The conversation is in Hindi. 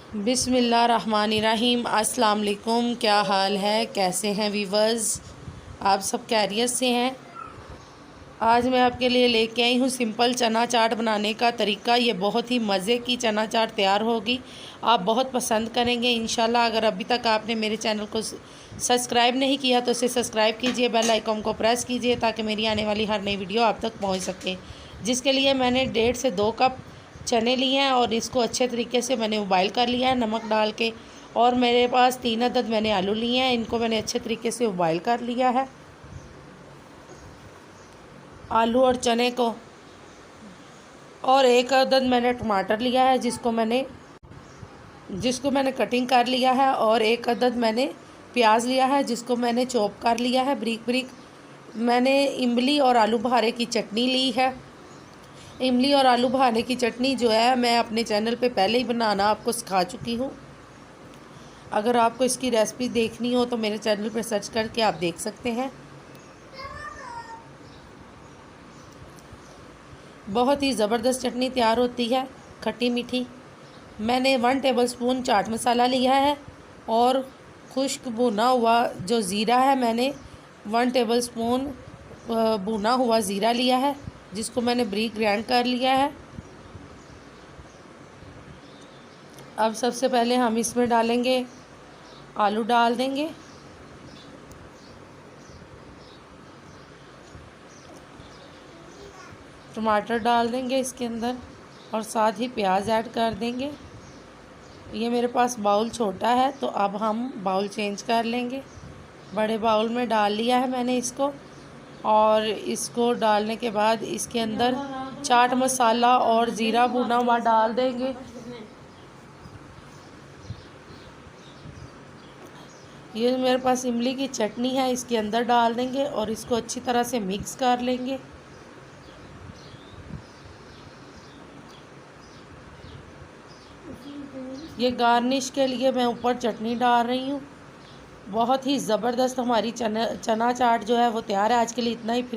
बिस्मिल्लाहिर्रहमानिर्रहीम। अस्सलाम वालेकुम। क्या हाल है, कैसे हैं वीवर्स? आप सब खैरियत से हैं? आज मैं आपके लिए लेके आई हूँ सिंपल चना चाट बनाने का तरीका। ये बहुत ही मज़े की चना चाट तैयार होगी, आप बहुत पसंद करेंगे इंशाल्लाह। अगर अभी तक आपने मेरे चैनल को सब्सक्राइब नहीं किया तो इसे सब्सक्राइब कीजिए, बेल आइकॉन को प्रेस कीजिए ताकि मेरी आने वाली हर नई वीडियो आप तक पहुँच सके। जिसके लिए मैंने 1.5 से 2 कप चने लिए हैं और इसको अच्छे तरीके से मैंने उबाइल कर लिया है नमक डाल के। और मेरे पास 3 अदद मैंने आलू लिए हैं, इनको मैंने अच्छे तरीके से उबाइल कर लिया है, आलू और चने को। और 1 अदद मैंने टमाटर लिया है जिसको मैंने कटिंग कर लिया है। और 1 अदद मैंने प्याज लिया है जिसको मैंने चॉप कर लिया है बारीक बारीक। मैंने इमली और आलू बुखारे की चटनी ली है। इमली और आलू बुखारे की चटनी जो है मैं अपने चैनल पे पहले ही बनाना आपको सिखा चुकी हूँ। अगर आपको इसकी रेसिपी देखनी हो तो मेरे चैनल पे सर्च करके आप देख सकते हैं। बहुत ही ज़बरदस्त चटनी तैयार होती है, खट्टी मीठी। मैंने 1 टेबलस्पून चाट मसाला लिया है और खुश्क भुना हुआ जो ज़ीरा है, मैंने 1 टेबलस्पून भुना हुआ ज़ीरा लिया है जिसको मैंने बारीक ग्राइंड कर लिया है। अब सबसे पहले हम इसमें डालेंगे, आलू डाल देंगे, टमाटर डाल देंगे इसके अंदर और साथ ही प्याज ऐड कर देंगे। ये मेरे पास बाउल छोटा है तो अब हम बाउल चेंज कर लेंगे। बड़े बाउल में डाल लिया है मैंने इसको। और इसको डालने के बाद इसके अंदर चाट मसाला और ज़ीरा भुना हुआ डाल देंगे। ये मेरे पास इमली की चटनी है, इसके अंदर डाल देंगे और इसको अच्छी तरह से मिक्स कर लेंगे। ये गार्निश के लिए मैं ऊपर चटनी डाल रही हूँ। बहुत ही ज़बरदस्त हमारी चना चाट जो है वो तैयार है। आज के लिए इतना ही। फिर